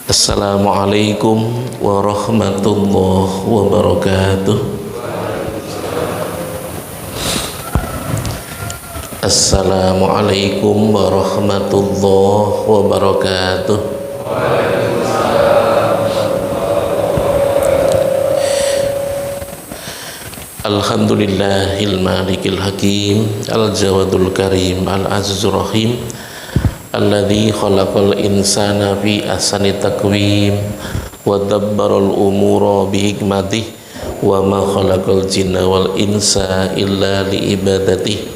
Assalamualaikum warahmatullahi wabarakatuh. Assalamualaikum warahmatullahi wabarakatuh. Alhamdulillahil malikil hakim, al-jawadul karim, al-azizur rahim, alladzi khalaqal insana fi ahsani taqwim wa dabbaral umura bi hikmatih wa ma khalaqal jinna wal insa illa li ibadatihi.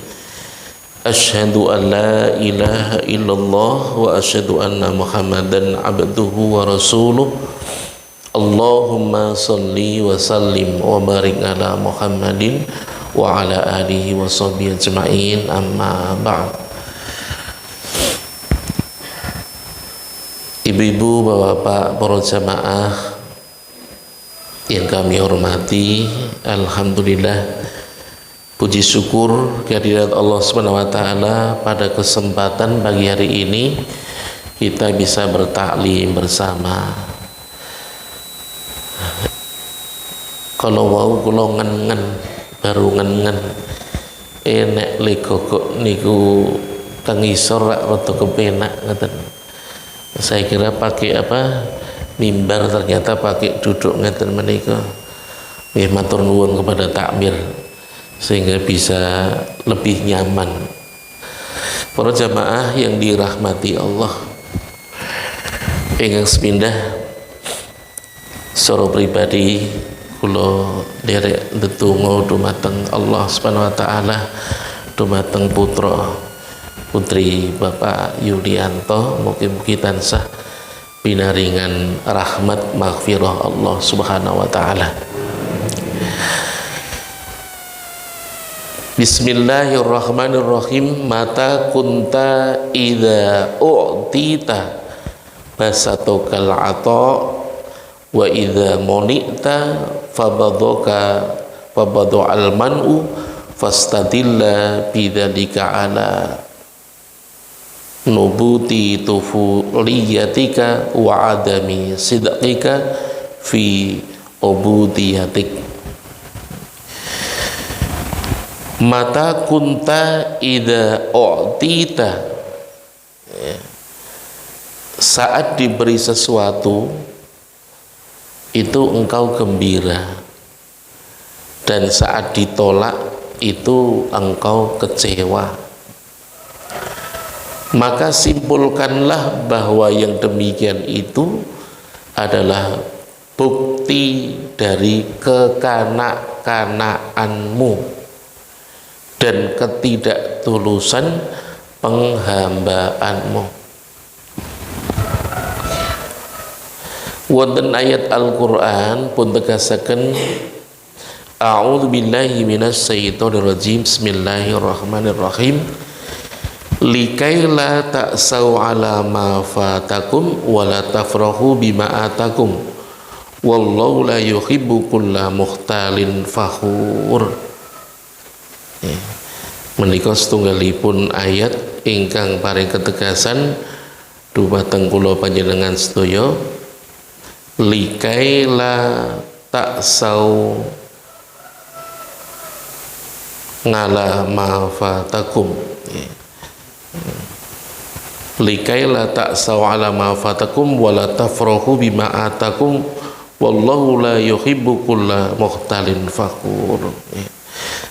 Asyhadu an la ilaha illallah wa asyhadu anna muhammadan abduhu wa rasuluh. Allahumma salli wa sallim wa barik ala muhammadin wa ala alihi wa sahbihi ajma'in, amma ba'd. Ibu-ibu, bapak-bapak, para jamaah yang kami hormati, alhamdulillah, puji syukur kehadirat Allah Subhanahu wa taala, pada kesempatan pagi hari ini kita bisa bertaklim bersama. Kalau wau kula ngen-ngen baru ngen-ngen enek le gogok niku teng isor rak rada kepenak ngoten. Saya kira pakai apa mimbar, ternyata pakai duduk ngeten menika. Nggih matur nuwun kepada takmir sehingga bisa lebih nyaman. Para jamaah yang dirahmati Allah, ingkang sepindah secara pribadi kula derek ndedonga dumateng Allah Subhanahu wa taala, dumateng putra putri Bapak Yulianto, mugi-mugi tansah pinaringan rahmat maghfirah Allah Subhanahu wa taala. Bismillahirrahmanirrahim. Mata kunta idza u'tita basatokal ata wa idza monita fabadu al man'u fastadilla bidzalika ala nubuti tufuliyatika wa adami sidqika fi ubudiyatik. Mata kunta idza u'tita, saat diberi sesuatu itu engkau gembira, dan saat ditolak itu engkau kecewa. Maka simpulkanlah bahwa yang demikian itu adalah bukti dari kekanak-kanakanmu dan ketidaktulusan penghambaanmu. Wonten ayat Al-Qur'an pun tegasaken, a'udzubillahi minasyaitonir rajim, bismillahirrahmanirrahim, likaila ta'sau ala ma fatakum wa la tafrahu bima atakum wallahu la yuhibbu kulla mukhtalin fakhur. Menika setunggalipun ayat ingkang paring ketegasan dumateng kula panjenengan sedaya, likaila ta'sau ngala ma fatakum, likaila ta'sau ala ma fatakum wa la tafrahu bima atakum wallahu la yuhibbu kulla mukhtalin fakhur.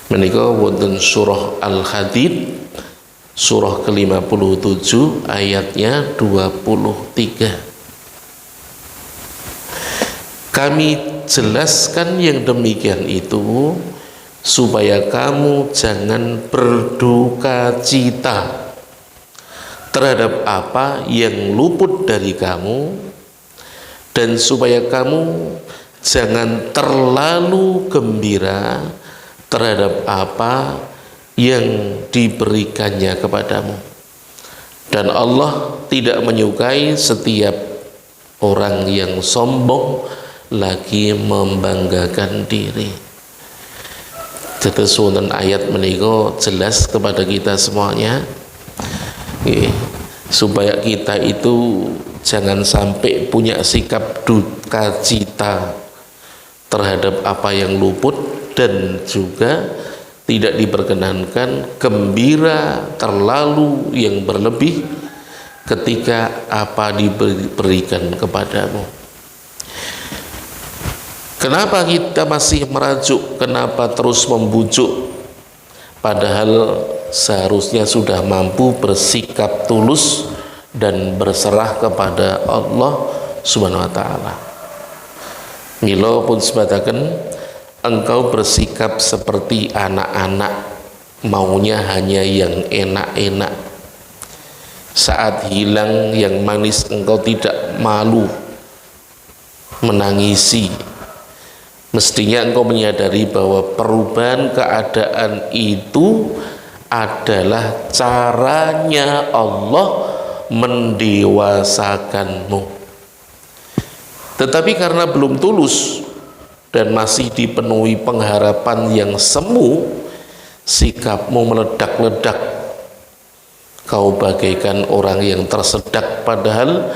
Menika wonten surah Al-Hadid surah ke-57 ayatnya 23. Kami jelaskan yang demikian itu supaya kamu jangan berduka cita terhadap apa yang luput dari kamu, dan supaya kamu jangan terlalu gembira terhadap apa yang diberikannya kepadamu. Dan Allah tidak menyukai setiap orang yang sombong lagi membanggakan diri. Tetes wonten ayat menika jelas kepada kita semuanya, supaya kita itu jangan sampai punya sikap duka cita terhadap apa yang luput, dan juga tidak diperkenankan gembira terlalu yang berlebih ketika apa diberikan kepadamu. Kenapa kita masih merajuk? Kenapa terus membujuk? Padahal seharusnya sudah mampu bersikap tulus dan berserah kepada Allah Subhanahu wa taala. Mila pun sebataken, engkau bersikap seperti anak-anak, maunya hanya yang enak-enak. Saat hilang yang manis, engkau tidak malu menangisi. Mestinya engkau menyadari bahwa perubahan keadaan itu adalah caranya Allah mendewasakanmu. Tetapi karena belum tulus dan masih dipenuhi pengharapan yang semu, sikapmu meledak-ledak. Kau bagaikan orang yang tersedak, padahal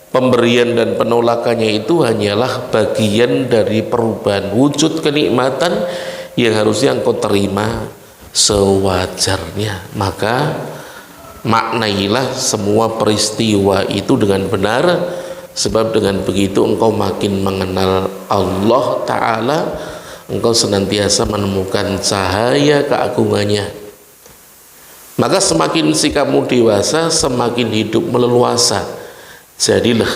pemberian dan penolakannya itu hanyalah bagian dari perubahan wujud kenikmatan yang harusnya engkau terima sewajarnya. Maka maknailah semua peristiwa itu dengan benar, sebab dengan begitu engkau makin mengenal Allah Ta'ala, engkau senantiasa menemukan cahaya keagungannya. Maka semakin sikapmu dewasa, semakin hidup meleluasa. Jadilah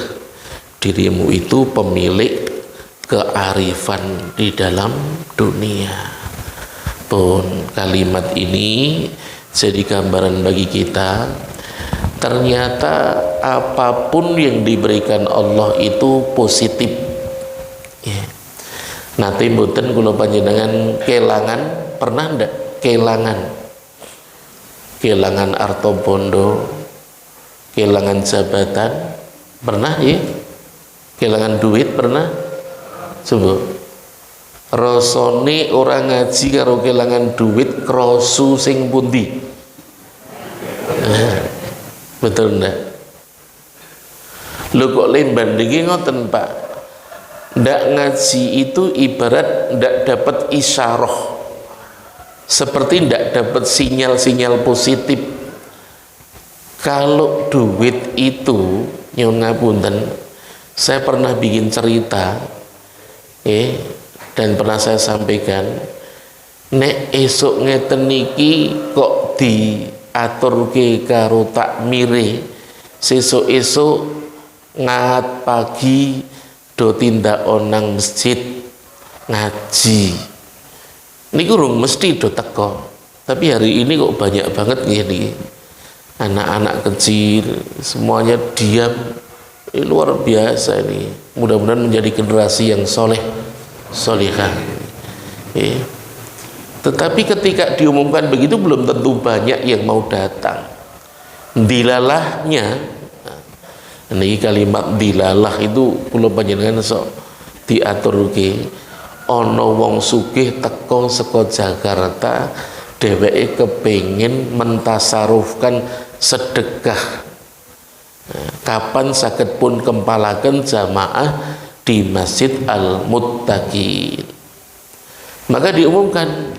dirimu itu pemilik kearifan di dalam dunia. Pun kalimat ini jadi gambaran bagi kita, ternyata apapun yang diberikan Allah itu positif. Ya. Nate mboten kula panjenengan kelangan, pernah ndak kelangan? Kelangan arta bondo, kelangan jabatan, pernah ya? Kelangan duit pernah? Coba rasane orang ngaji karo kelangan duit krosu sing pundi? Betul ndak? Lho kok lembandingi ngoten Pak? Ndak ngaji itu ibarat ndak dapat isyarah, seperti ndak dapat sinyal-sinyal positif. Kalau duit itu nyuwun ngapunten, saya pernah bikin cerita dan pernah saya sampaikan, nek esuk ngeten niki kok diaturke karo takmire, sesuk-esuk ngat pagi do tindak onang masjid ngaji, niku urung mesti do teko. Tapi hari ini kok banyak banget gini, anak-anak kecil semuanya diam. Ini luar biasa ini. Mudah-mudahan menjadi generasi yang soleh, solehah. Tetapi ketika diumumkan begitu, belum tentu banyak yang mau datang. Dilalahnya, ini kalimat dilalah itu kula panjenengan sok diaturke. Ana wong sugih teko saka Jakarta, dheweke kepengin mentasarufkan sedekah. Kapan saged pun kempalaken jamaah di Masjid Al-Muttaqin. Maka diumumkan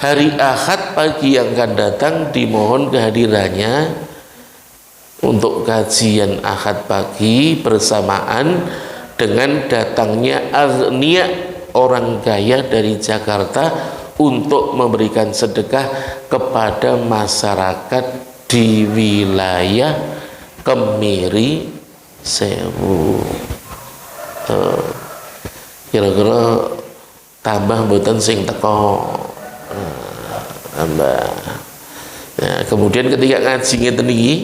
hari Ahad pagi yang akan datang dimohon kehadirannya untuk kajian Ahad pagi bersamaan dengan datangnya azniya, orang kaya dari Jakarta, untuk memberikan sedekah kepada masyarakat di wilayah Kemiri Sewu. Kira-kira tambah mboten sing teko tambah. Nah, kemudian ketika ngaji ngeten iki,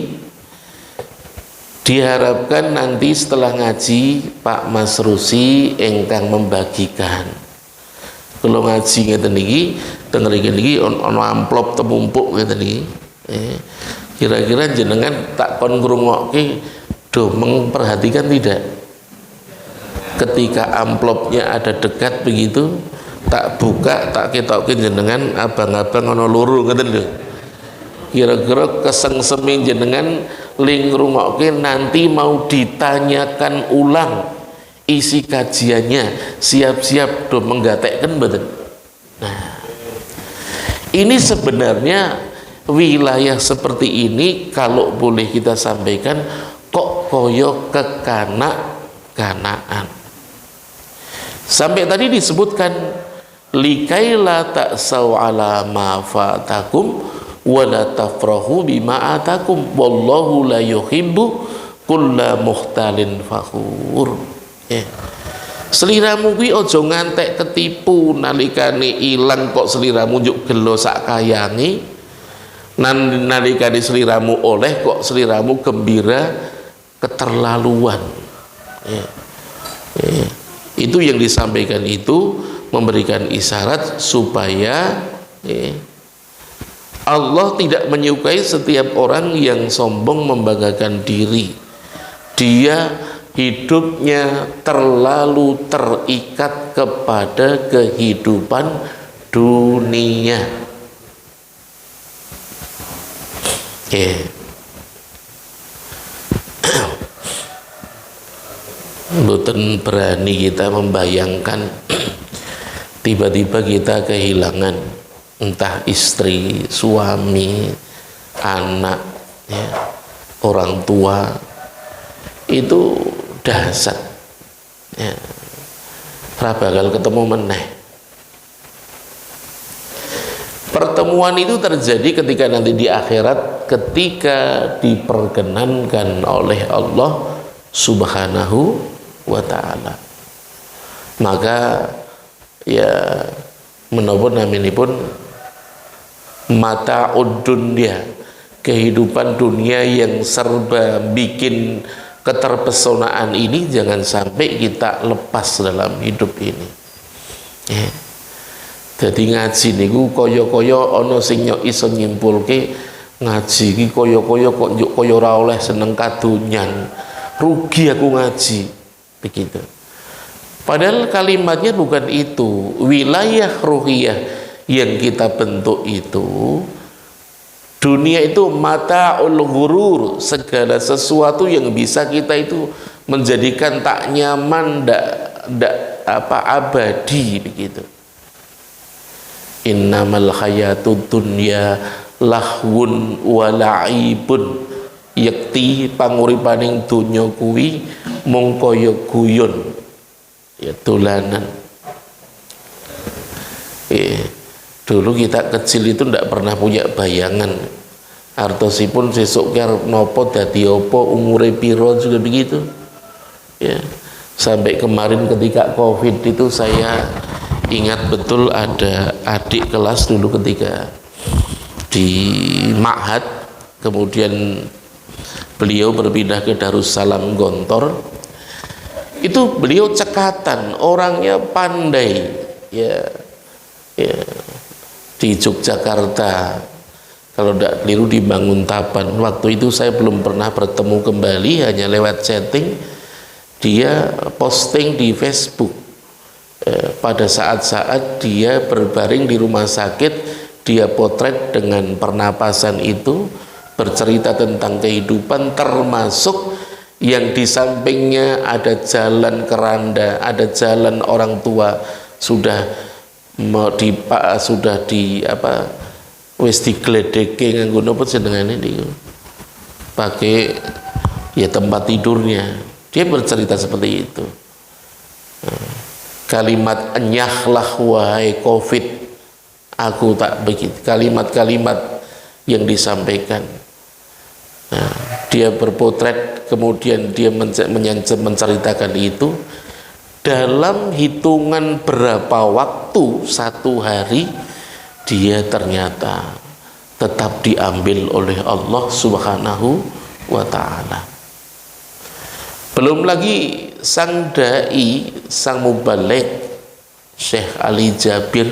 diharapkan nanti setelah ngaji Pak Mas Rusi ingkang membagikan. Kalau ngaji ngeten iki, teng mriki niki ana amplop temumpuk ngeten iki. Kira-kira jenengan tak kon ngrungokke do memperhatikan tidak? Ketika amplopnya ada dekat begitu, tak buka, tak ketokin jenengan abang-abang ana loro ngeten lho. Kira-kira kesengsemin jenengan ling ngrungokke nanti mau ditanyakan ulang isi kajiannya, siap-siap do menggatekkan mboten. Nah, ini sebenarnya wilayah seperti ini kalau boleh kita sampaikan kok koyo kekanak-kanakan. Sampai tadi disebutkan likaila ta'sau ala ma fatakum wa la tafrahu bima atakum wallahu la yuhibbu kulla muhtalin fakhur. Sliramu kuwi aja ngantek ketipu nalikane ilang kok sliramu njuk gelo sak kayange, nalikane sliramu oleh kok sliramu gembira keterlaluan. Itu yang disampaikan itu memberikan isyarat supaya Allah tidak menyukai setiap orang yang sombong membanggakan diri. Dia hidupnya terlalu terikat kepada kehidupan dunia. Mboten berani kita membayangkan tiba-tiba kita kehilangan entah istri, suami, anak, ya, orang tua. Itu dahsyat, ya. Ra bakal ketemu meneh. Pertemuan itu terjadi ketika nanti di akhirat, ketika diperkenankan oleh Allah Subhanahu wa ta'ala. Maka ya menapa naminipun mata'ud dunya, kehidupan dunia yang serba bikin keterpesonaan ini jangan sampai kita lepas dalam hidup ini. Jadi ngaji niku kaya-kaya ana sing iso nyimpulke ngaji iki kaya-kaya kok njuk kaya ora oleh seneng kadonyan. Rugi aku ngaji, begitu. Padahal kalimatnya bukan itu. Wilayah ruhiyah yang kita bentuk itu, dunia itu mata'ul ghurur, segala sesuatu yang bisa kita itu menjadikan tak nyaman, ndak abadi, begitu. Innamal hayatud dunya lahwun wa la'ibun, yakti panguripaning donya kuwi mung kaya guyon, ya dolanan. Dulu kita kecil itu ndak pernah punya bayangan artosipun sesuk ki arep napa dadi apa, umure piro, juga begitu. Ya, sampai kemarin ketika Covid itu saya ingat betul ada adik kelas dulu ketika di Ma'had, kemudian beliau berpindah ke Darussalam Gontor. Itu beliau cekatan, orangnya pandai, ya di Yogyakarta, kalau tidak keliru di Banguntapan. Waktu itu saya belum pernah bertemu kembali, hanya lewat chatting. Dia posting di Facebook pada saat-saat dia berbaring di rumah sakit, dia potret dengan pernapasan itu, bercerita tentang kehidupan, termasuk yang di sampingnya ada jalan keranda, ada jalan orang tua sudah wis digledeke nganggo napa jenengane niku, pakai ya tempat tidurnya. Dia bercerita seperti itu. Kalimat enyahlah wahai Covid, aku tak begitu. Kalimat-kalimat yang disampaikan. Nah, dia berpotret, kemudian dia menceritakan itu dalam hitungan berapa waktu, satu hari dia ternyata tetap diambil oleh Allah Subhanahu wa ta'ala. Belum lagi sang dai, sang mubaligh Syekh Ali Jabir,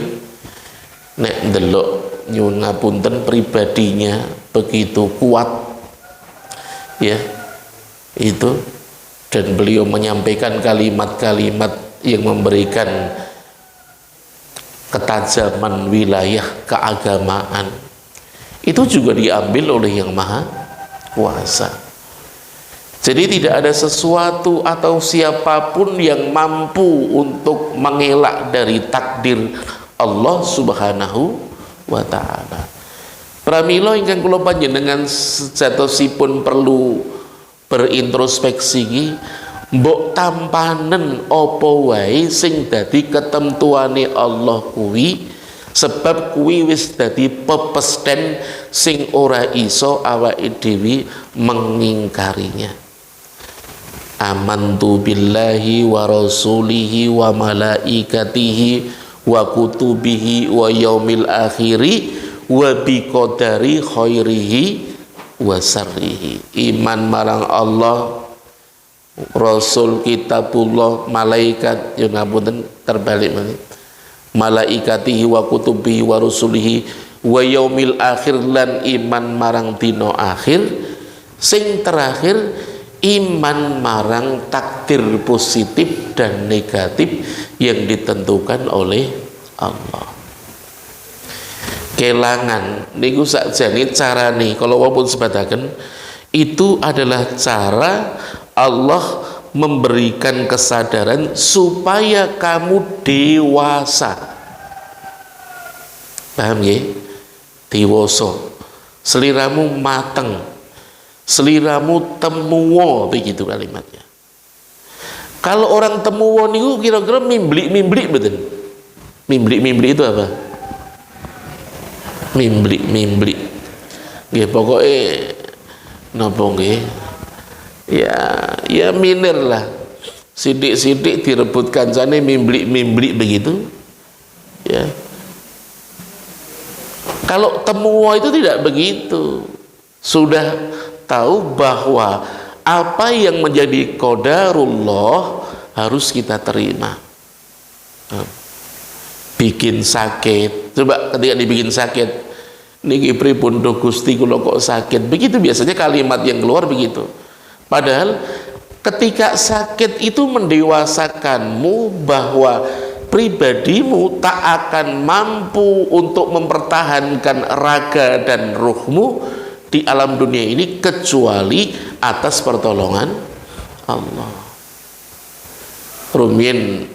nek ndelok nyuwun ngapunten pribadinya begitu kuat, ya itu, dan beliau menyampaikan kalimat-kalimat yang memberikan ketajaman wilayah keagamaan. Itu juga diambil oleh Yang Maha Kuasa. Jadi tidak ada sesuatu atau siapapun yang mampu untuk mengelak dari takdir Allah Subhanahu wa ta'ala. Pramila ingkang kula panjenengan sejatosipun perlu berintrospeksi, mbok tampanen apa wae sing dadi ketentuane Allah kuwi, sebab kuwi wis dadi pepesten sing ora iso awake dhewe mengingkarinya. Amantu billahi wa rasulihi wa malaikatihi wa kutubihi wa yaumil akhiri wa biqadari khairihi wa sarrihi. Iman marang Allah, Rasul, kitabullah, malaikat, ya ngapunten terbalik malaikatihi wa kutubihi wa rusulihi wa yaumil akhir, lan iman marang dina akhir. Sing terakhir iman marang takdir positif dan negatif yang ditentukan oleh Allah. Kelangan niku sakjane carane kalau wapun sebataken itu adalah cara Allah memberikan kesadaran supaya kamu dewasa. Paham ya? Dewasa, seliramu mateng, seliramu temuwo, begitu kalimatnya. Kalau orang temuwo niku kira-kira mimblik betul. Mimblik itu apa? Mimblik nggih pokoke napa nggih ya miner lah, sidik-sidik direbut kancane mimblik begitu ya. Kalau temuwo itu tidak begitu, sudah tahu bahwa apa yang menjadi qadarullah harus kita terima. Bikin sakit, coba ketika dibikin sakit, niki pripun do Gusti kula kok sakit, begitu biasanya kalimat yang keluar begitu. Padahal ketika sakit itu mendewasakanmu bahwa pribadimu tak akan mampu untuk mempertahankan raga dan ruhmu di alam dunia ini kecuali atas pertolongan Allah. Rumien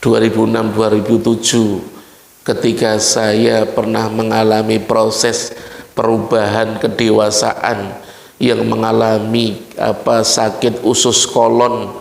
2006-2007 ketika saya pernah mengalami proses perubahan kedewasaan yang mengalami sakit usus kolon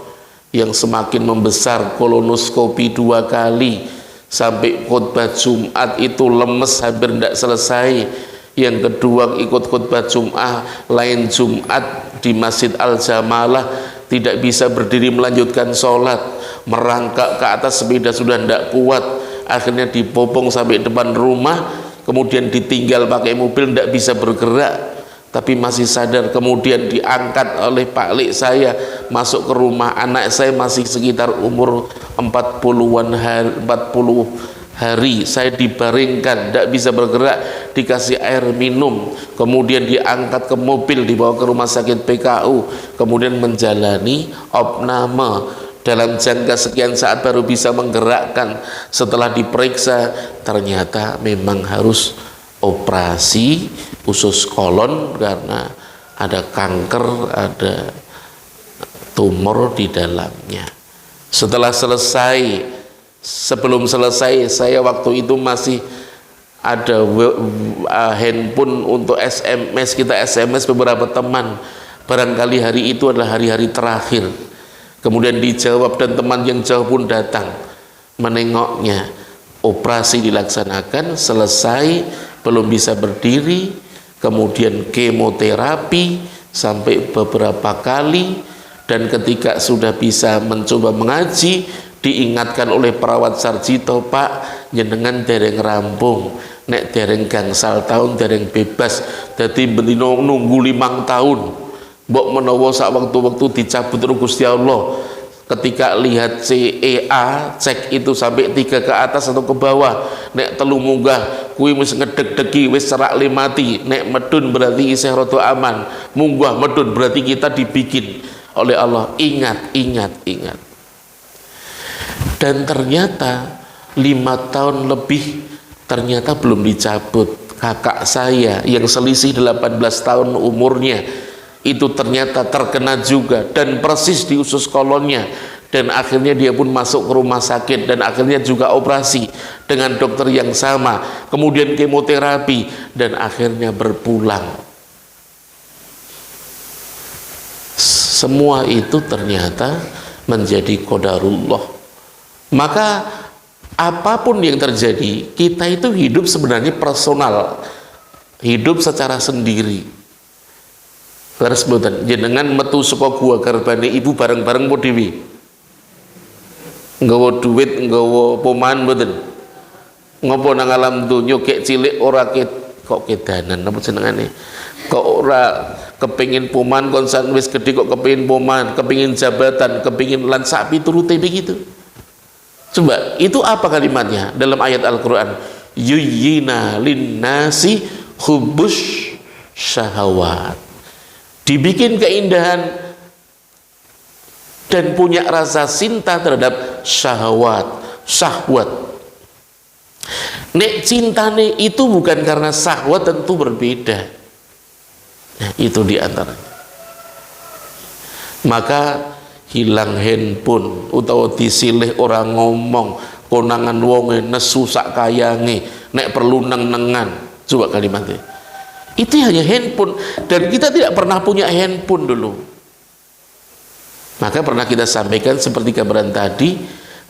yang semakin membesar, kolonoskopi 2 kali, sampai khutbah Jumat itu lemes hampir tidak selesai. Yang kedua ikut khutbah Jumat, lain Jumat di Masjid Al-Jamalah tidak bisa berdiri melanjutkan sholat, merangkak ke atas sepeda sudah tidak kuat, akhirnya dibopong sampai depan rumah, kemudian ditinggal pakai mobil, tidak bisa bergerak tapi masih sadar. Kemudian diangkat oleh Pak Lik saya masuk ke rumah, anak saya masih sekitar umur 40 hari, saya dibaringkan, tidak bisa bergerak, dikasih air minum, kemudian diangkat ke mobil, dibawa ke rumah sakit PKU, kemudian menjalani opname. Dalam jangka sekian saat baru bisa menggerakkan. Setelah diperiksa ternyata memang harus operasi usus kolon karena ada kanker, ada tumor di dalamnya. Setelah selesai, sebelum selesai, saya waktu itu masih ada handphone untuk SMS, kita SMS beberapa teman, barangkali hari itu adalah hari-hari terakhir. Kemudian dijawab dan teman yang jauh pun datang menengoknya. Operasi dilaksanakan, selesai, belum bisa berdiri, kemudian kemoterapi sampai beberapa kali, dan ketika sudah bisa mencoba mengaji, diingatkan oleh perawat Sarjito, Pak, jenengan dereng rampung, nek dereng gangsal tahun dereng bebas, jadi bentino nunggu 5 tahun, mbok menawa sak waktu-waktu dicabut Gusti Allah. Ketika lihat CEA, cek itu sampai 3 ke atas atau ke bawah, nek telu munggah kuwi wis ngedeg-degi, wis serak mati, nek medun berarti isih rada aman, munggah medun berarti kita dibikin oleh Allah. Ingat. Dan ternyata 5 tahun lebih ternyata belum dicabut. Kakak saya yang selisih 18 tahun umurnya itu ternyata terkena juga dan persis di usus kolonnya, dan akhirnya dia pun masuk ke rumah sakit dan akhirnya juga operasi dengan dokter yang sama, kemudian kemoterapi dan akhirnya berpulang. Semua itu ternyata menjadi qadarullah. Maka apapun yang terjadi, kita itu hidup sebenarnya personal, hidup secara sendiri. Terus mboten jenengan metu saka gua garbane ibu bareng-bareng po dhewe. Nggawa duit, nggawa poman mboten. Ngopo nang alam donya kek cilik ora kok kedanan napa jenengane? Kok ora kepingin poman konsan wis gede kok kepingin poman, kepingin jabatan, kepingin lan sapi turute begitu. Coba, itu apa kalimatnya dalam ayat Al-Qur'an? Yuyyina linnasi hubbus syahawat. Dibikin keindahan dan punya rasa cinta terhadap syahwat. Nek cintane itu bukan karena syahwat tentu berbeda. Nah, itu diantaranya. Maka hilang handphone utawa disilih orang ngomong konangan wonge nesu sak kayange nek perlu neng-nengan. Coba kalimatnya. Itu hanya handphone, dan kita tidak pernah punya handphone dulu. Maka pernah kita sampaikan seperti kabaran tadi,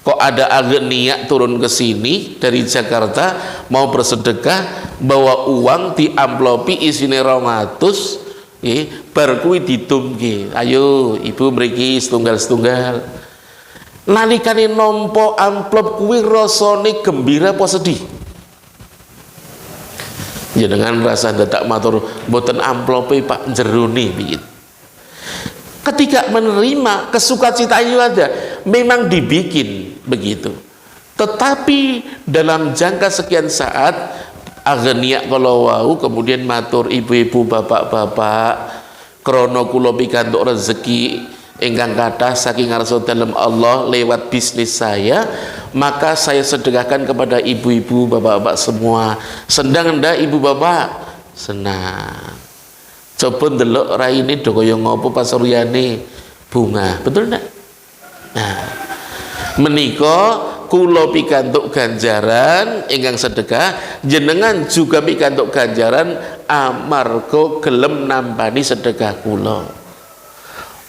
kok ada ageniak turun ke sini dari Jakarta mau bersedekah, bawa uang di amplopi isine 200, bar kuwi didumke. Ayo ibu mriki setunggal-setunggal. Nalikane nampa amplop kuwi rasane gembira apa sedih? Jenengan rasa dadak matur mboten amplope Pak jerone begitu. Ketika menerima kesukacitaan itu ada, memang dibikin begitu. Tetapi dalam jangka sekian saat ageniak kalau wau kemudian matur ibu-ibu bapak-bapak krana kula pikantuk rezeki ingkang kathah saking ngarsa dalem Allah lewat bisnis saya, maka saya sedekahkan kepada ibu-ibu bapak-bapak semua. Sendang ndak ibu bapak? Senang. Coba ndelok raine do kaya ngopo pas riyane bunga, betul ndak? Nah, menika kula pikantuk ganjaran ingkang sedekah, jenengan juga pikantuk ganjaran amarga gelem nampani sedekah kula.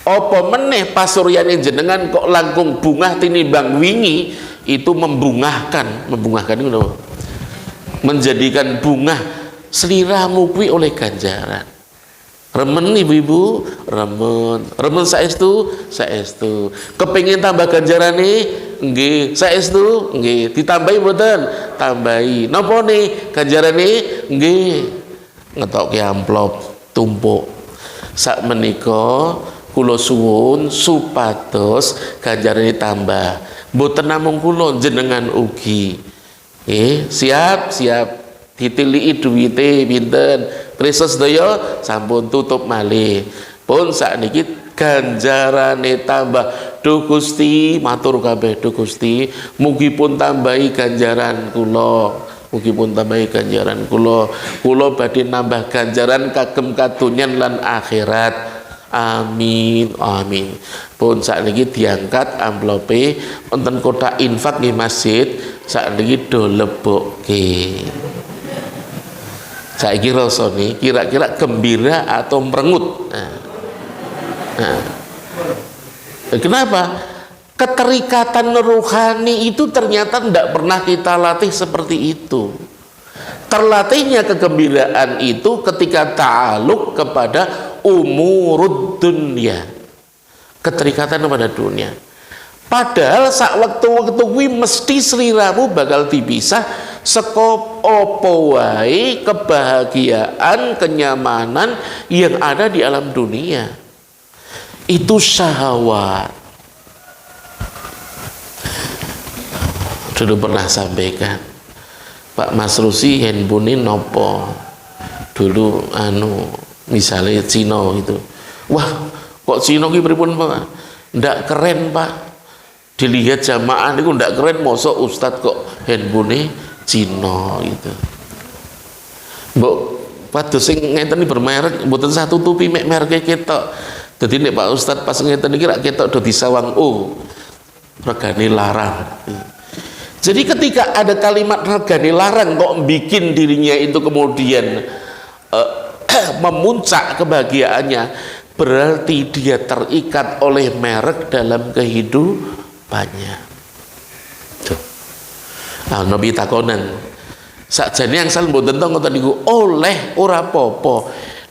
Apa meneh pasuryane jenengan kok langkung bungah tinimbang wingi, itu membungahkan itu menjadikan bungah sliramu kuwi oleh ganjaran. Remen ibu-ibu, remen saestu, kepengin tambah ganjarane nggih, saestu nggih, ditambahi mboten? Tambahi. Napa nih ganjarane? Nggih. Ngetokke amplop tumpuk. Sak menika kula suwun supados ganjarane tambah. Mboten namung kula, jenengan ugi. Siap ditiliki duwite pinten. Prisa sedaya sampun tutup malih. Pun sakniki ganjarane tambah. Duh Gusti, matur kabeh Duh Gusti, mugi pun tambahi ganjaran kula. Mugi pun tambahi ganjaran kula. Kula badhe nambah ganjaran kagem kadonyan lan akhirat. Amin, amin. Pun sakniki diangkat amplope wonten kotak infak nggih masjid, sakniki do lebokke. Saiki rasane kira-kira gembira atau merengut. Kenapa? Keterikatan rohani itu ternyata tidak pernah kita latih seperti itu. Terlatihnya kegembiraan itu ketika ta'aluk kepada umurud dunya, keterikatan kepada dunia. Padahal sak waktu-waktu kuwi mesti sliramu bakal dipisah saka apa wae kebahagiaan, kenyamanan yang ada di alam dunia. Itu syahwat. Dulu pernah sampaikan, Pak Mas Rusi handphone nopo dulu misalnya Cina itu, wah kok Cina ki pripun Pak? Ndak keren Pak, dilihat jamaah itu ndak keren, mosok Ustadz kok handphone Cina itu. Mbok Waduh sing ngeten iki bermerek mboten sah tutupi mek mereke ketok. Dadi nek Pak Ustad pas ngeten iki rak ketok do disawang regane larang. Jadi ketika ada kalimat regane larang kok bikin dirinya itu kemudian memuncak kebahagiaannya, berarti dia terikat oleh merek dalam kehidupannya. Tuh. Nah, Nabi takonan, sakjane yang sal mboten to ngoten niku oleh ora apa-apa.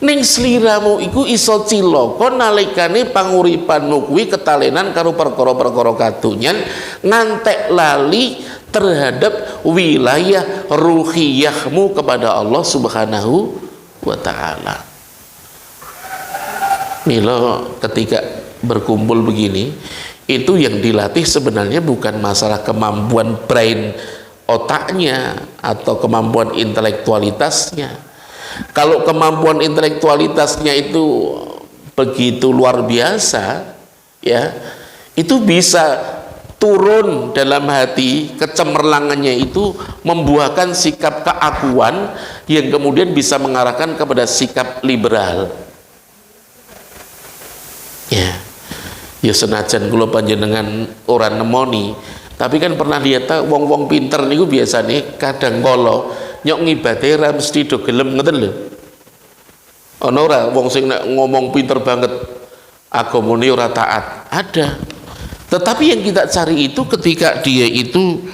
Ning sliramu iku iso cilaka nalikane panguripanmu kuwi ketalenan karo perkara-perkara kadonyan ngantek lali terhadap wilayah ruhiyahmu kepada Allah Subhanahu wa ta'ala. Milo ketika berkumpul begini, itu yang dilatih sebenarnya bukan masalah kemampuan brain otaknya atau kemampuan intelektualitasnya. Kalau kemampuan intelektualitasnya itu begitu luar biasa, ya, itu bisa turun dalam hati, kecemerlangannya itu membuahkan sikap keakuan yang kemudian bisa mengarahkan kepada sikap liberal. Ya senajan kula panjenengan ora nemoni, tapi kan pernah lihat wong-wong pinter niku biasane kadang kala nyok ngibadhe ra mesti do gelem ngoten lho. Ana ora wong sing nek ngomong pinter banget agamane ora taat? Ada. Tetapi yang kita cari itu ketika dia itu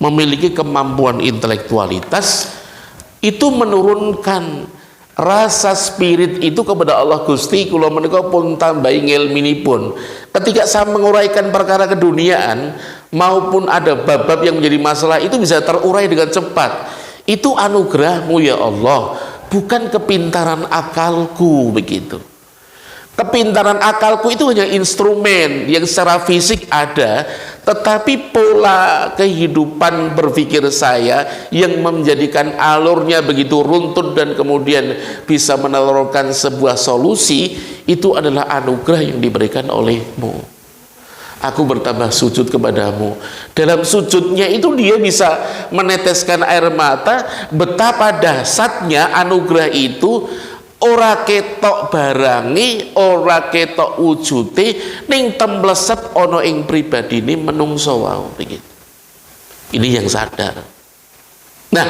memiliki kemampuan intelektualitas, itu menurunkan rasa spirit itu kepada Allah Gusti kula menika pun tambahi ngilminipun. Ketika saya menguraikan perkara keduniaan maupun ada bab-bab yang menjadi masalah itu bisa terurai dengan cepat. Itu anugerahmu ya Allah, bukan kepintaran akalku begitu. Kepintaran akalku itu hanya instrumen yang secara fisik ada, tetapi pola kehidupan berpikir saya yang menjadikan alurnya begitu runtut dan kemudian bisa menelurkan sebuah solusi, itu adalah anugerah yang diberikan olehmu. Aku bertambah sujud kepadamu. Dalam sujudnya itu dia bisa meneteskan air mata. Betapa dahsyatnya anugerah itu, ora ketok barangi, ora ketok wujute, ning temblesep ana ing pribadine menungso wae begitu. Ini yang sadar. Nah,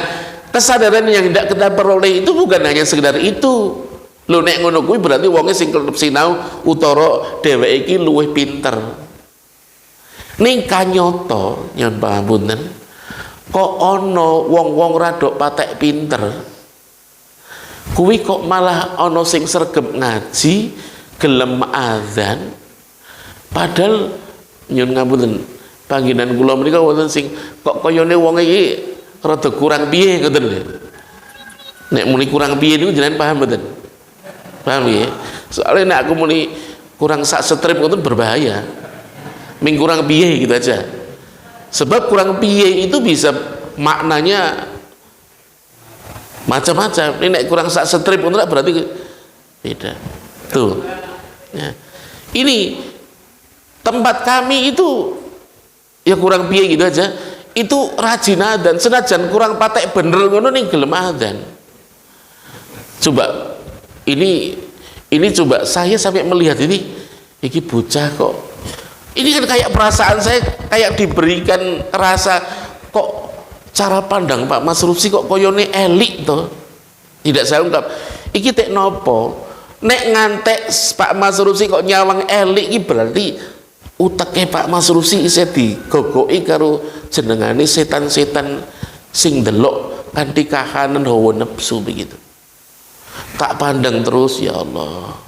kesadaran yang tidak kita peroleh itu bukan hanya sekedar itu. Lho nek ngono kuwi berarti wonge sing kelep sinau utara dheweke iki luwih pinter. Ning kanyata nyon pangapunten kok ana wong-wong radok patek pinter kuwi kok malah ana sing sregep ngaji gelem azan, padahal nyun ngapunten panggenan kula menika wonten sing kok kayane wong iki rada kurang piye ngoten lho. Nek muni kurang piye niku jenengan paham mboten? Paham ya? Soalnya nek aku muni kurang sak strip ngoten berbahaya. Ming kurang piye gitu aja. Sebab kurang piye itu bisa maknanya macam-macam. Ini nek kurang sak strip untuk berarti beda. Tuh. Ya. Ini tempat kami itu ya kurang piye gitu aja. Itu rajin adzan, senajan kurang patek bener ngono ning gelem adzan. Coba ini coba saya sampai melihat ini bocah kok. Ini kan kayak perasaan saya kayak diberikan rasa kok cara pandang Pak Mas Rufsi kok koyone elik toh. Tidak saya ungkap. Iki tek nopo? Nek ngantek Pak Mas Rufsi kok nyawang elik iki berarti uteke Pak Mas Rufsi isih digogoki karo jenengane setan-setan sing delok kanthi kahanan hawa nafsu begitu. Tak pandang terus ya Allah.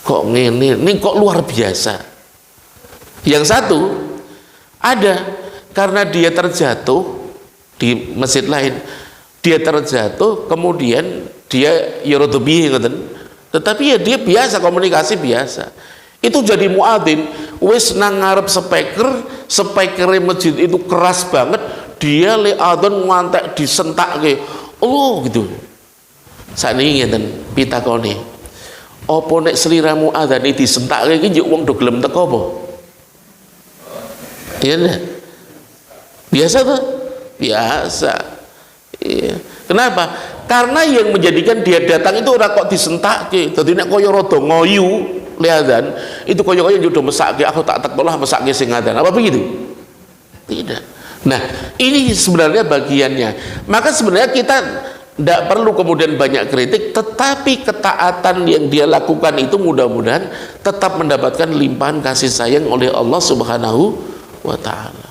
Kok ngene? Ini kok luar biasa. Yang satu ada karena dia terjatuh di masjid lain, dia terjatuh kemudian dia yorodobi ngoten, tetapi ya dia biasa komunikasi biasa. Itu jadi muadzin wis nang ngarep speaker masjid itu keras banget, dia le adzan ngantek disentake. Oh gitu. Sakniki ngeten pitakone. Apa nek sliramu adzan disentake iki njuk wong do gelem teko apa? Iya enggak? Biasa tuh? Biasa. Iya. Kenapa? Karena yang menjadikan dia datang itu ora kok disentake. Dadi nek kaya rada ngoyu liadan, itu kaya-kaya jodoh mesake, aku tak tektolah mesake sing ngadan. Apa begitu? Tidak. Nah, ini sebenarnya bagiannya. Maka sebenarnya kita tidak perlu kemudian banyak kritik, tetapi ketaatan yang dia lakukan itu mudah-mudahan tetap mendapatkan limpahan kasih sayang oleh Allah Subhanahu wa taala.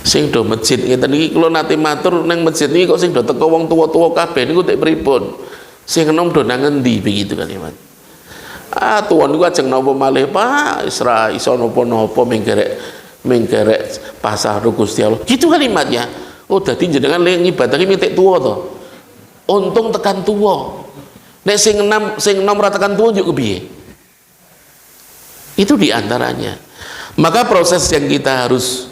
Sing do masjid ngeten iki kula nate matur nang masjid niki kok sing do teko wong tuwa-tuwa kabeh niku tek pripun? Sing enom do nang endi begitu kan ya, Mas. Tuan niku ajeng napa malih Pak, isra iso napa-napa mengkerek pasar Gusti Allah. Gitu kalimatnya. Oh dadi jenengan lek ngibadahi mitik tuwa to. Untung tekan tuwa. Nek sing enom ra tekan tuwa yo kepiye? Itu diantaranya. Maka proses yang kita harus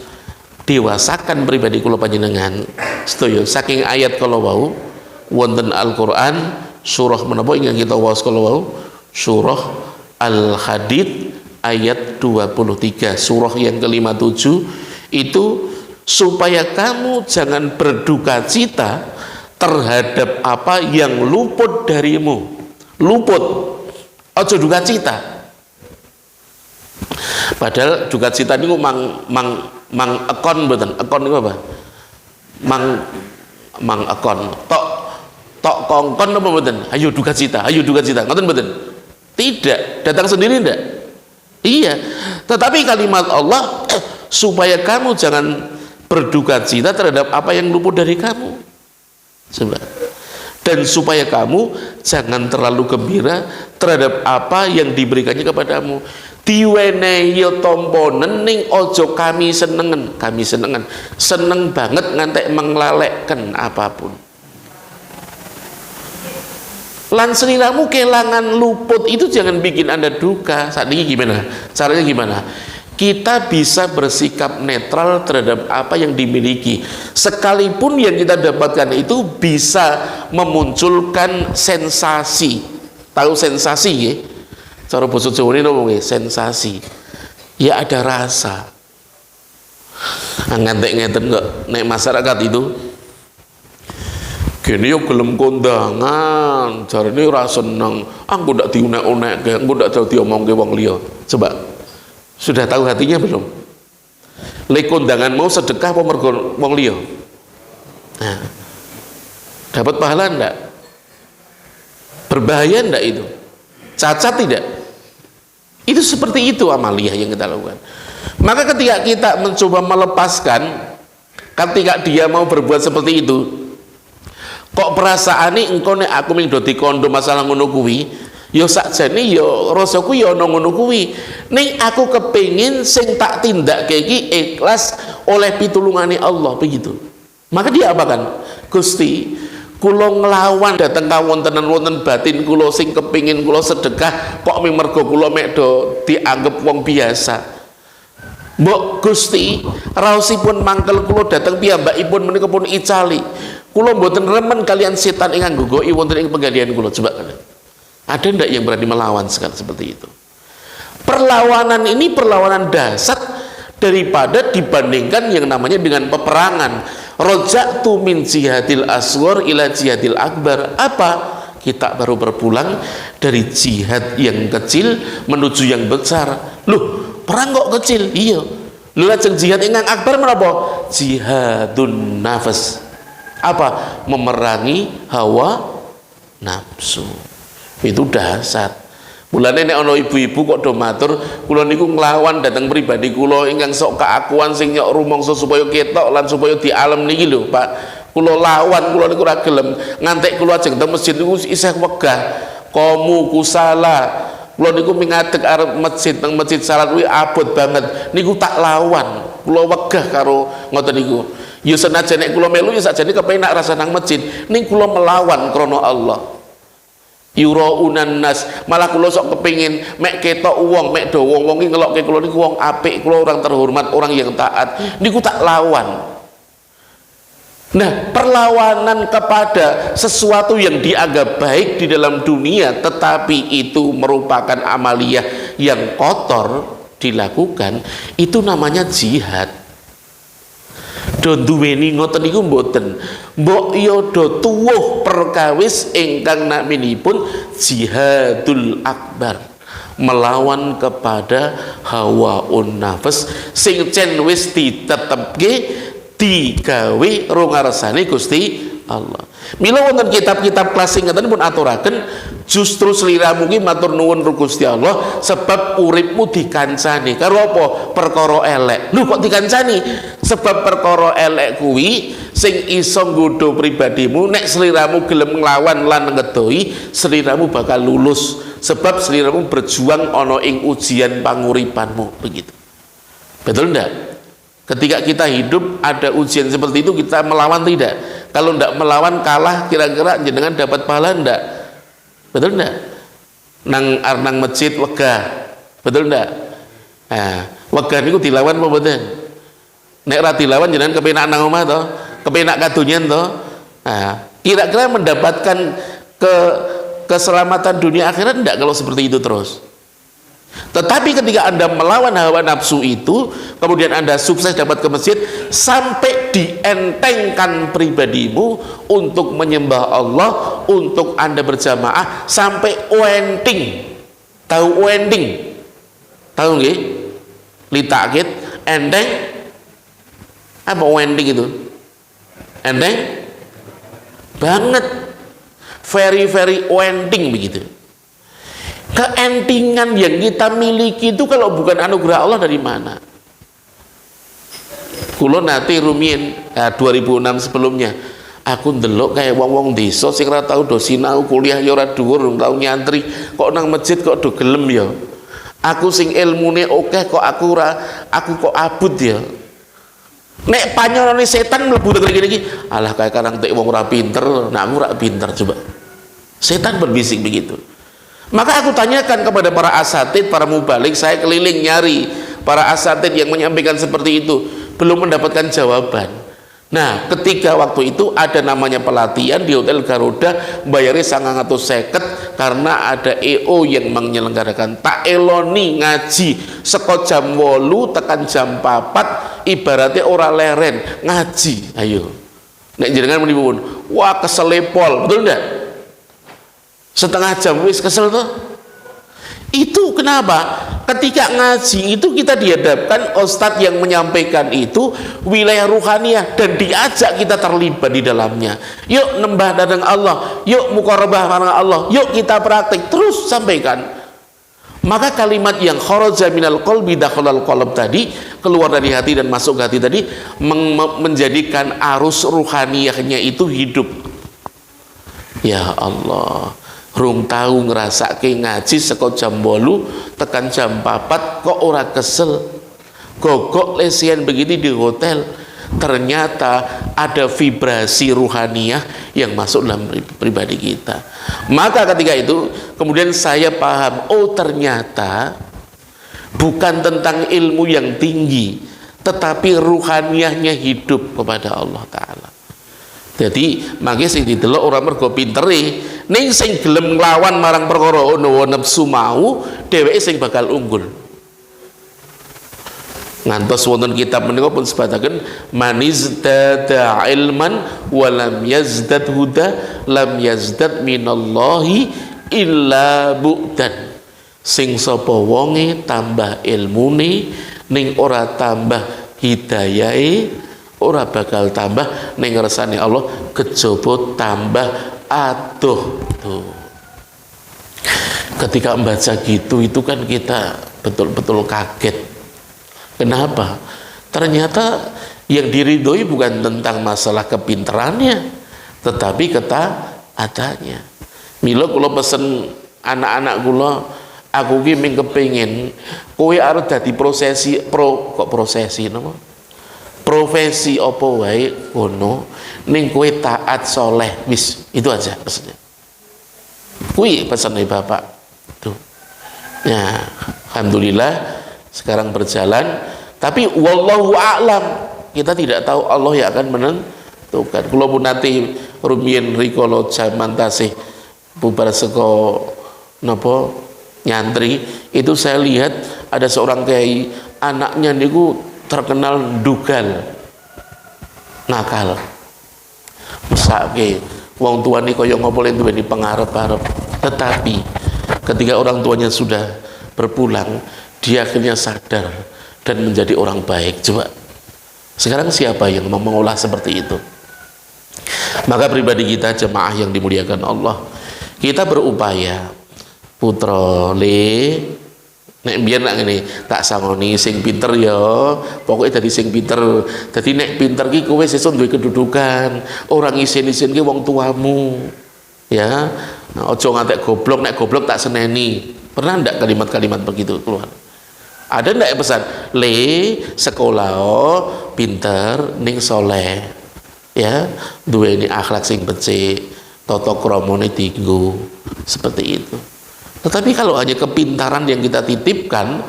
dewasakan pribadi kula panjenengan sedaya saking ayat kala wau wonten Al-Qur'an surah menapa ingkang kita waos kala wau surah Al-Hadid ayat 23, surah yang ke-57 itu supaya kamu jangan berduka cita terhadap apa yang luput darimu. Luput, aja duka cita. Padahal duka cita niku mang ekon mboten. Ekon niku apa? Mang ekon. Tok kongkon apa mboten? Ayo duka cita, ayo duka cita. Ngoten mboten? Tidak, datang sendiri ndak? Iya. Tetapi kalimat Allah supaya kamu jangan berduka cita terhadap apa yang luput dari kamu. Coba. Dan supaya kamu jangan terlalu gembira terhadap apa yang diberikannya kepadamu. Diwenehi tomponen ning ojo kami senengen, seneng banget ngantek menglalekkan apapun. Lan seliramu kelangan luput itu jangan bikin Anda duka. Saat ini gimana? Caranya gimana? Kita bisa bersikap netral terhadap apa yang dimiliki, sekalipun yang kita dapatkan itu bisa memunculkan sensasi. Tahu sensasi ya? Cara basa Jawa ini ngomongnya sensasi. Ya ada rasa. Ngantek ngeten kok nek masyarakat itu gini yo gelem kondangan, jarane ora seneng. Aku ndak diunek-unekke, aku ndak diomongke wong liya. Coba. Sudah tahu hatinya belum? Lek kondangan mau sedekah apa mergo wong liya? Nah. Dapat pahala ndak? Berbahaya ndak itu? Cacat tidak? Itu seperti itu amaliyah yang kita lakukan. Maka ketika kita mencoba melepaskan, ketika dia mau berbuat seperti itu, kok perasaane engko nek aku ming do dikondo masalah ngono kuwi, ya sakjane ya rasaku ya ana ngono kuwi. Ning aku kepengin sing tak tindakke iki ikhlas oleh pitulungane Allah begitu. Maka dia apakan? Gusti, kula nglawan dhateng kawontenan-wonten batin kula sing kepengin kula sedekah kok ming mergo kula mek do dianggep wong biasa. Mbok Gusti, raosipun mangkel kula dhateng piyambakipun menika pun icali. Kula mboten remen kalian setan ingkang nggogoki wonten ing penggalian kula. Coba kan. Ada ndak yang berani melawan sekali seperti itu? Perlawanan ini perlawanan dasar daripada dibandingkan yang namanya dengan peperangan. Roja'tu min jihadil asghar ila jihadil akbar. Apa? Kita baru berpulang dari jihad yang kecil menuju yang besar. Loh, perang kok kecil? Iya. Lho lajeng jihad ingkang akbar menapa? Jihadun nafas. Apa? Memerangi hawa nafsu. Itu dasar. Mulane nek ana ibu-ibu kok do matur, kula niku nglawan dhateng pribadi kula ingkang sok keakuan sing nyok rumangsa supaya ketok lan supaya di alam niki lho, Pak. Kula lawan, kula niku ora gelem. Ngantek kula ajeng teng masjid niku isih wegah. Komu kusala. Kula niku mingadeg arep masjid teng masjid salat kuwi abot banget. Niku tak lawan. Kula wegah karo ngoten niku. Ya senajan nek kula melu ya sakjane kepenak rasa nang masjid, ning kula melawan krana Allah. Yuraunan nas, malah kula sok kepingin mek ketok wong, mek do wong-wong iki ngelokke kula niku wong apik, kula orang terhormat, orang yang taat. Niku tak lawan. Nah, perlawanan kepada sesuatu yang dianggap baik di dalam dunia tetapi itu merupakan amaliyah yang kotor dilakukan, itu namanya jihad. do duweni ngoten niku mboten. Mbok yo do tuwuh perkawis ingkang naminipun jihadul akbar, melawan kepada hawaun nafs sing cen wis ditetepke digawe rungarsane Gusti Allah. Mila wonten kitab-kitab kelas ngeten pun aturaken justru sliramu ki matur nuwun ru Gusti Allah sebab uripmu dikancani karo apa? Perkara elek. Lho kok dikancani? Sebab perkara elek kuwi sing iso nggodha pribadimu, nek sliramu gelem nglawan lan ngedoi, sliramu bakal lulus sebab sliramu berjuang ana ing ujian panguripanmu, begitu. Betul ndak? Ketika kita hidup ada ujian seperti itu, kita melawan tidak? Kalau tidak melawan, kalah, kira-kira jenengan dapat pahala tidak? Betul tidak? Nang masjid wegah, betul tidak? Nah, wegah itu dilawan apa betul? Nek ra dilawan jenengan kepenak nang omah toh, kepenak kadonyan toh. Nah, kira-kira mendapatkan keselamatan dunia akhirat tidak kalau seperti itu terus? Tetapi ketika Anda melawan hawa nafsu itu, kemudian Anda sukses dapat ke masjid, sampai dientengkan pribadimu untuk menyembah Allah, untuk Anda berjamaah, sampai wending. Tahu wending? Tahu nggih? Litakit, enteng. Apa wending itu? Enteng? Banget. Very wending begitu. Keentingan yang kita miliki itu kalau bukan anugerah Allah dari mana? Kulo nanti rumien 2006 sebelumnya, aku ndelok kayak wong-wong desa sing ora tau do sinau kuliah ya ora dhuwur, ora tau nyantri, kok nang masjid kok do gelem ya. Aku sing ilmune akeh kok aku kok abut ya. Nek panyolone setan mlebu teng iki, alah kayak karang tek wong ora pinter, nah aku ora pinter coba. Setan berbisik begitu. Maka aku tanyakan kepada para asatid, para mubalik, saya keliling nyari para asatid yang menyampaikan seperti itu, belum mendapatkan jawaban. Nah, ketika waktu itu ada namanya pelatihan di Hotel Garuda, bayarnya 950 karena ada EO yang menyelenggarakan. Tak eloni ngaji seko jam 8 tekan jam 4, ibaratnya ora leren ngaji. Ayo, nek jenengan muni, wah keselepol, betul enggak? Setengah jam wis kesel tuh. Itu kenapa? Ketika ngaji itu kita dihadapkan ustadz yang menyampaikan itu wilayah ruhaniyah dan diajak kita terlibat di dalamnya. Yuk nembah datang Allah, yuk muqarabah marang Allah, yuk kita praktik terus sampaikan. Maka kalimat yang kharaja minal qalbi dakhalal qalb tadi, keluar dari hati dan masuk ke hati tadi, menjadikan arus ruhaniyahnya itu hidup. Ya Allah, rung tahu ngerasake ngaji seko jam 8 tekan jam 4 kok ora kesel, gogok lesian begitu di hotel. Ternyata ada vibrasi ruhaniyah yang masuk dalam pribadi kita. Maka ketika itu kemudian saya paham, oh ternyata bukan tentang ilmu yang tinggi, tetapi ruhaniyahnya hidup kepada Allah Ta'ala. Jadi makanya sing didelok ora mergo pintere, ning sing gelem nglawan marang perkara ono nafsu mau, dheweke sing bakal unggul. Ngantos wonten kitab menika pun sebataken manizdada ilman wa lam yazdad huda lam yazdad minallahi illa bu'dan. Sing sapa wonge tambah ilmune ning ora tambah hidayahe, ora bakal tambah ning ngersane Allah kejaba tambah adoh. Tuh. Ketika membaca gitu itu kan kita betul-betul kaget. Kenapa? Ternyata yang diridhoi bukan tentang masalah kepinterannya, tetapi ketaatannya. Mila kula pesen anak-anak kula, aku ki ming kepengin kowe arep dadi prosesi napa? Profesi apa wae ngono ning kowe taat soleh, wis itu aja pesannya. Kuwi pesane Bapak tuh. Ya, alhamdulillah sekarang berjalan, tapi wallahu a'lam, kita tidak tahu, Allah yang akan menentukan. Kula pun nanti rumiyin rikala jaman tasih bubar seko napa nyantri, itu saya lihat ada seorang kiai, anaknya niku terkenal dugal. nakal. Misake wong tuane kaya ngopo le duweni pengarep-arep, tetapi ketika orang tuanya sudah berpulang, dia akhirnya sadar dan menjadi orang baik. Coba sekarang siapa yang mau mengolah seperti itu? Maka pribadi kita jemaah yang dimuliakan Allah, kita berupaya putra le nek biyen nak ngene tak sangoni sing pinter ya, pokoknya dadi sing pinter. Dadi nek pinter ki kowe sesuk duwe kedudukan, orang isin-isin ki wong tuamu. Ya, ojo ngantek goblok, nek goblok tak seneni. Pernah ndak kalimat-kalimat begitu keluar? Ada ndak pesan le sekolah pinter ning soleh, ya duweni akhlak sing becik, tata kramane tinggu, seperti itu. Tetapi kalau hanya kepintaran yang kita titipkan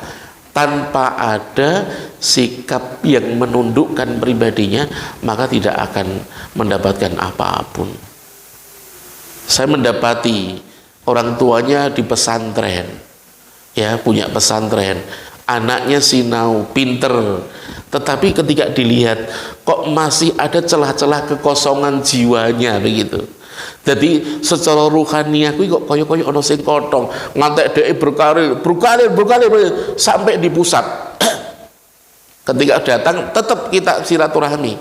tanpa ada sikap yang menundukkan pribadinya, maka tidak akan mendapatkan apapun. Saya mendapati orang tuanya di pesantren, ya punya pesantren, anaknya sinau, pinter, tetapi ketika dilihat kok masih ada celah-celah kekosongan jiwanya begitu. Jadi secara ruhaniah kuwi kok kaya-kaya ana sing kotong, ngantek dhek berkarir sampai di pusat. Ketika datang tetap kita silaturahmi.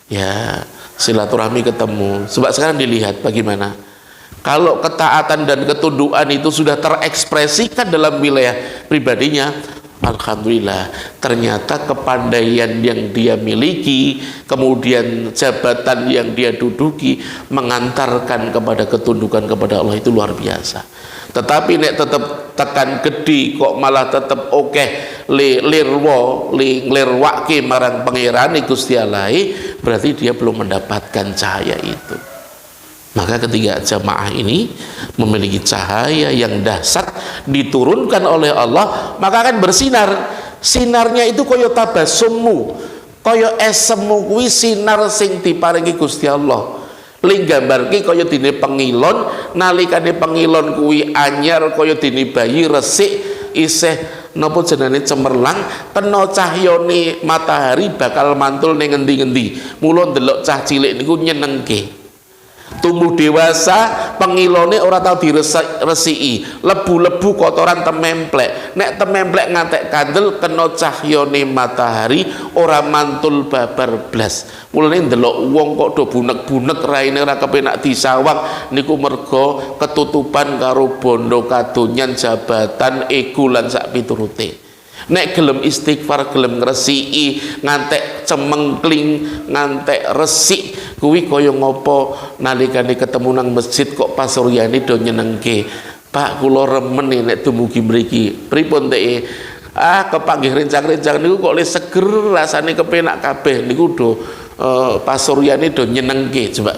Ya, silaturahmi ketemu. Sebab sekarang dilihat bagaimana. Kalau ketaatan dan ketundukan itu sudah terekspresikan dalam wilayah pribadinya, alhamdulillah, ternyata kepandaian yang dia miliki, kemudian jabatan yang dia duduki mengantarkan kepada ketundukan kepada Allah, itu luar biasa. Tetapi nek tetap tekan gede kok malah tetap lirwake marang pangerane Gusti Allah, berarti dia belum mendapatkan cahaya itu. Maka ketika jamaah ini memiliki cahaya yang dahsyat diturunkan oleh Allah, maka akan bersinar. Sinarnya itu kaya tabasummu, kaya esemu kuwi sinar sing diparingi Gusti Allah. Linggambarke kaya dene pengilon, nalikane pengilon kuwi anyar kaya dene bayi resik isih napa jenenge cemerlang, kena cahyane matahari bakal mantul ning ngendi-ngendi. Mula ndelok cah cilik niku nyenengke. Tumbuh dewasa pengilone ora tau diresiki, lebu-lebu kotoran tememplek. Nek tememplek ngantek kandel kena cahyane matahari ora mantul babar blas. Mulane ndelok wong kok do bunek-bunek raine ora kepenak disawang niku merga ketutupan karo bondo kadonyan, jabatan, ego lan sak piturute. Nek gelem istighfar, gelem ngresiki, ngantek cemengkling, ngantek resik, kuwi kaya ngopo nalikane ketemu nang masjid kok pasuryane do nyenengke. Pak kula remen nek dumugi mriki. Pripun teke? Kepanggih rencang-rencang niku kok le seger, rasane kepenak kabeh niku do pasuryane do nyenengke. Coba.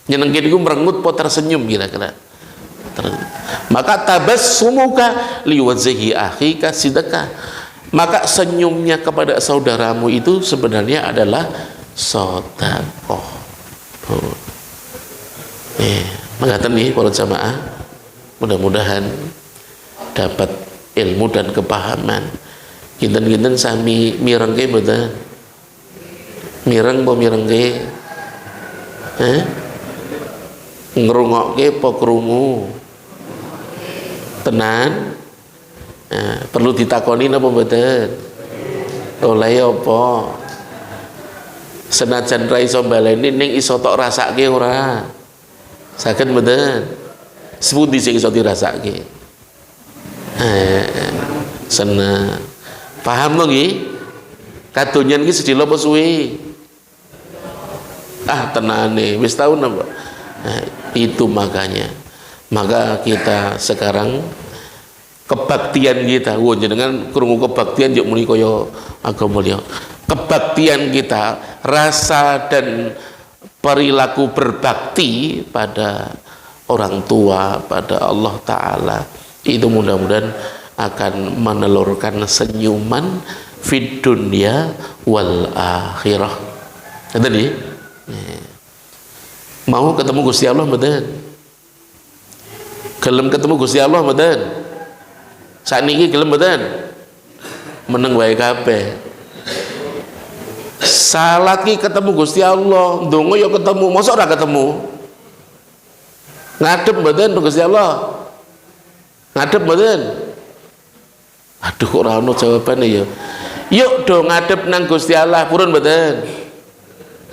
Nyenengke niku merengut po tersenyum kira-kira. Maka tabassumuka liwajhi akhika sidqa. Maka senyumnya kepada saudaramu itu sebenarnya adalah sedekah. Mengatakan nih para jamaah, mudah-mudahan dapat ilmu dan kepahaman. Kinten-kinten sami mirengke mboten? Mireng apa mirengke? Ngrungokke apa krungu? Tenan? Perlu ditakoni napa mboten? Oleh apa? Senajan ra iso baleni ning iso tok rasake ora. Saged mboten? Sepundi sing iso dirasake? Seneng. Paham to nggih? Kadonyan iki sedhela apa suwe? Tenane wis tau napa? Itu makanya. Maka kita sekarang kebaktian kita, jenengan krungu kebaktian yo muni kaya agama liya. Kebaktian kita, rasa dan perilaku berbakti pada orang tua, pada Allah Ta'ala, itu mudah-mudahan akan menelurkan senyuman fid dunya wal akhirah. Tadi mau ketemu Gusti Allah mboten? Gelem ketemu Gusti Allah mboten? Sakniki gelem mboten? Meneng wae kabeh. salat ki ketemu Gusti Allah, ndonga ya ketemu, mosok ora ketemu? Ngadep mboten Gusti Allah? Ngadep mboten? Aduh kok ora ono jawabane ya. Yuk do ngadep nang Gusti Allah purun mboten?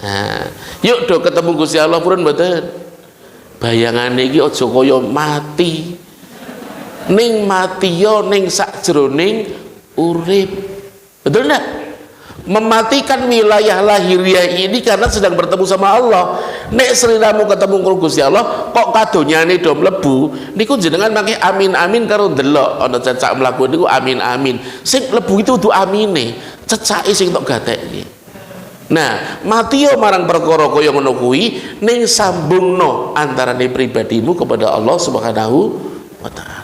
Nah, yuk do ketemu Gusti Allah purun mboten? Bayangane iki aja kaya mati. Ning mati yo ning sakjroning urip. Betul enggak? Mematikan wilayah lahiriah ini karena sedang bertemu sama Allah. Nek seliramu ketemu karo Gusti Allah kok kadonyane do mlebu niku jenengan mangke amin amin karo ndelok ana cecak mlaku niku amin amin. Sing mlebu itu kudu amine, cecake sing tok gatekke. Nah, mati yo marang perkara kaya ngono kuwi ning sambungno antarane pribadimu kepada Allah Subhanahu wa taala.